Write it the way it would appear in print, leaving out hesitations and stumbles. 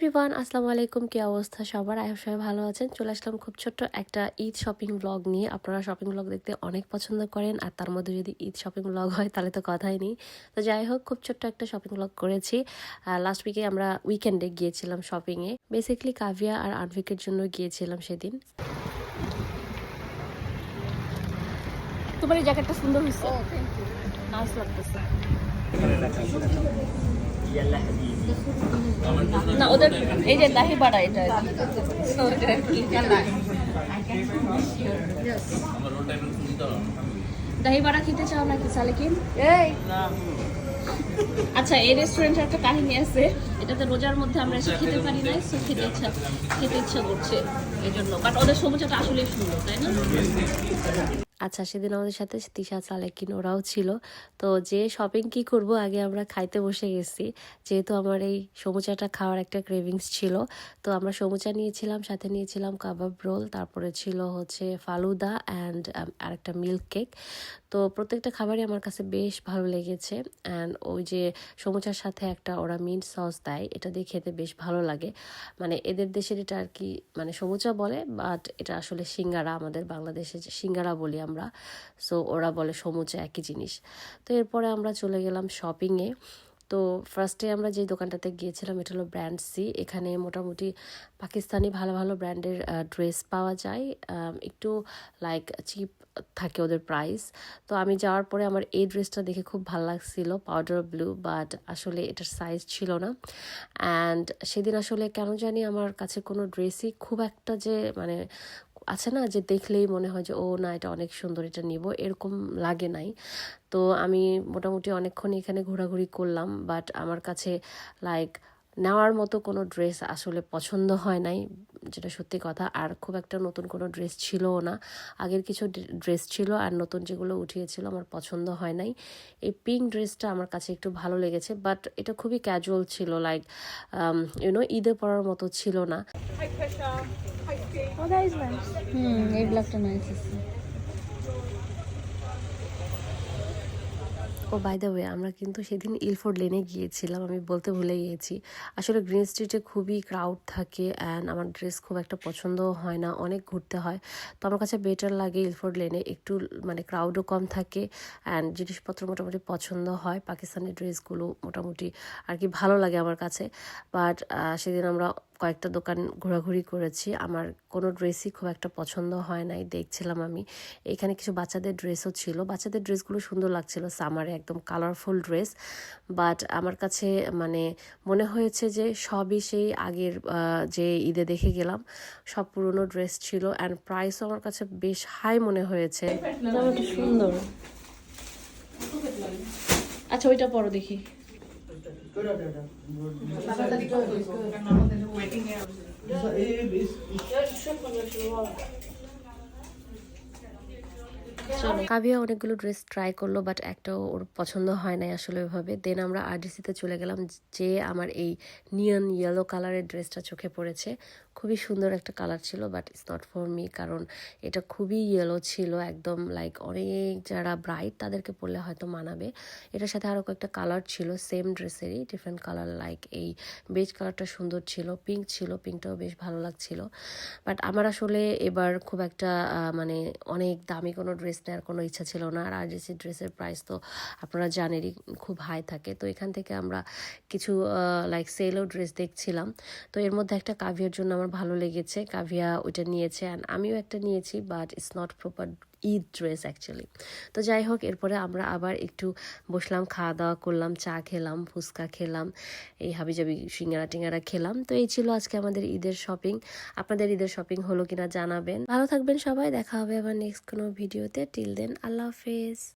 Everyone, আসসালামু আলাইকুম। কি অবস্থা সবার? আই হোপ সবাই ভালো আছেন। চলে আসলাম খুব ছোট্ট একটা ঈদ শপিং ব্লগ নিয়ে। আপনারা শপিং ব্লগ দেখতে অনেক পছন্দ করেন, আর তার মধ্যে যদি ঈদ শপিং ব্লগ হয় তাহলে তো কথাই নেই। তো যাই হোক, খুব ছোট্ট একটা শপিং ব্লগ করেছি। লাস্ট উইকে আমরা উইকেন্ডে গিয়েছিলাম শপিংয়ে। বেসিক্যালি কাভিয়া আর আনভিকের জন্য গিয়েছিলাম সেদিন। তোমার এই জ্যাকেটটা সুন্দর হয়েছে, নাইস লাগতেছে। না ওদের এই যে দাহি বাড়া, এটা দাহি বাড়া খেতে চাও নাকি সালেকিন? আচ্ছা, এই রেস্টুরেন্টের একটা কাহিনী আছে। এটাতে রোজার মধ্যে আমরা এসে খেতে পারি না, সো খেতে ইচ্ছা করছে এই জন্য। বাট ওদের সমুচাটা আসলেই সুন্দর, তাই না? আচ্ছা, সেদিন আমাদের সাথে তিশা সালেকিন ওরাও ছিল। তো যে শপিং কি করব, আগে আমরা খাইতে বসে গেছি, যেহেতু আমার এই সমুচাটা খাওয়ার একটা ক্রেভিংস ছিল। তো আমরা সমুচা নিয়েছিলাম, সাথে নিয়েছিলাম কাবাব রোল, তারপরে ছিল হচ্ছে ফালুদা অ্যান্ড আরেকটা মিল্ক কেক। তো প্রত্যেকটা খাবারই আমার কাছে বেশ ভালো লেগেছে। অ্যান্ড ওই যে সমুচার সাথে একটা ওরা মিন্ট সস দেয়, এটা দিয়ে খেতে বেশ ভালো লাগে। মানে এদের দেশের এটা আর কি, মানে সমুচা বলে, বাট এটা আসলে সিঙ্গারা, আমাদের বাংলাদেশে যে সিঙ্গারা বলি আমরা, সো ওরা বলে সমুচা, একই জিনিস। তো এরপরে আমরা চলে গেলাম শপিংয়ে। তো ফার্স্টে আমরা যে দোকানটাতে গিয়েছিলাম এটা হলো ব্র্যান্ড সি। এখানে মোটামুটি পাকিস্তানি ভালো ভালো ব্র্যান্ডের ড্রেস পাওয়া যায়, একটু লাইক চিপ থাকে ওদের প্রাইস। তো আমি যাওয়ার পরে আমার এই ড্রেসটা দেখে খুব ভালো লাগছিল, পাউডার ব্লু, বাট আসলে এটার সাইজ ছিল না। অ্যান্ড সেদিন আসলে কেন জানি আমার কাছে কোনো ড্রেসই খুব একটা যে মানে আছে না যে দেখলেই মনে হয় যে ও না এটা অনেক সুন্দর, এটা নিব, এরকম লাগে নাই। তো আমি মোটামুটি অনেকক্ষণ এখানে ঘোরাঘুরি করলাম, বাট আমার কাছে লাইক নেওয়ার মতো কোনো ড্রেস আসলে পছন্দ হয় নাই, যেটা সত্যি কথা। আর খুব একটা নতুন কোনো ড্রেস ছিলও না, আগের কিছু ড্রেস ছিল, আর নতুন যেগুলো উঠিয়েছিল আমার পছন্দ হয় নাই। এই পিঙ্ক ড্রেসটা আমার কাছে একটু ভালো লেগেছে, বাট এটা খুবই ক্যাজুয়াল ছিল, লাইক ঈদে পরার মতো ছিল না। এই ব্ল্যাকটা নাইস আছে। ও বাই দ্য ওয়ে, আমরা কিন্তু সেদিন ইলফোর্ড লেনে গিয়েছিলাম, আমি বলতে ভুলে গিয়েছি। আসলে গ্রিন স্ট্রিটে খুবই ক্রাউড থাকে, অ্যান্ড আমার ড্রেস খুব একটা পছন্দও হয় না, অনেক ঘুরতে হয়। তো আমার কাছে বেটার লাগে ইলফোর্ড লেনে, একটু মানে ক্রাউডও কম থাকে, অ্যান্ড জিনিসপত্র মোটামুটি পছন্দ হয়। পাকিস্তানি ড্রেসগুলো মোটামুটি আর কি ভালো লাগে আমার কাছে। বাট সেদিন আমরা কয়েকটা দোকান ঘোরাঘুরি করেছি, আমার কোনো ড্রেসই খুব একটা পছন্দ হয় নাই। দেখছিলাম আমি এখানে কিছু বাচ্চাদের ড্রেসও ছিল, বাচ্চাদের ড্রেসগুলো সুন্দর লাগছিল, সামারে একদম কালারফুল ড্রেস। বাট আমার কাছে মানে মনে হয়েছে যে সবই সেই আগের যে ঈদে দেখে গেলাম, সব পুরনো ড্রেস ছিল, অ্যান্ড প্রাইসও আমার কাছে বেশ হাই মনে হয়েছে। সুন্দর। আচ্ছা, ওইটা পরো দেখি। কাভিয়া অনেকগুলো ড্রেস ট্রাই করলো, বাট একটাও ওর পছন্দ হয় নাই আসলে ওইভাবে। দেন আমরা আরডিসিতে চলে গেলাম, যে আমার এই নিয়ন ইয়েলো কালারের ড্রেসটা চোখে পড়েছে। খুবই সুন্দর একটা কালার ছিল, but it's not for me, কারণ এটা খুবই ইয়েলো ছিল, একদম লাইক অনেক যারা ব্রাইট তাদেরকে পরলে হয়তো মানাবে। এটার সাথে আরও কয়েকটা কালার ছিল সেম ড্রেসেরই, ডিফারেন্ট কালার, লাইক এই বেজ কালারটা সুন্দর ছিল, পিঙ্ক ছিল, পিঙ্কটাও বেশ ভালো লাগছিল। বাট আমার আসলে এবার খুব একটা মানে অনেক দামি কোনো ড্রেস নেওয়ার কোনো ইচ্ছা ছিল না। আর আরজিসি ড্রেসের প্রাইস তো আপনারা জানেনই খুব হাই থাকে। তো এখান থেকে আমরা কিছু লাইক সেলও ড্রেস দেখছিলাম। তো এর মধ্যে একটা কাভিয়ার জন্য আমার ভালো লেগেছে, কাভিয়া ওইটা নিয়েছে, অ্যান্ড আমিও একটা নিয়েছি, but it's not proper Eid dress actually. তো যাই হোক, এরপরে আমরা আবার একটু বসলাম, খাওয়া দাওয়া করলাম, চা খেলাম, ফুচকা খেলাম, এই হাবিজাবি সিঙ্গারা টিঙ্গারা খেলাম। তো এই ছিল আজকে আমাদের ঈদের শপিং। আপনাদের ঈদের শপিং হলো কিনা জানাবেন। ভালো থাকবেন সবাই, দেখা হবে আবার নেক্সট কোনো ভিডিওতে। টিল দেন, আল্লাহ হাফেজ।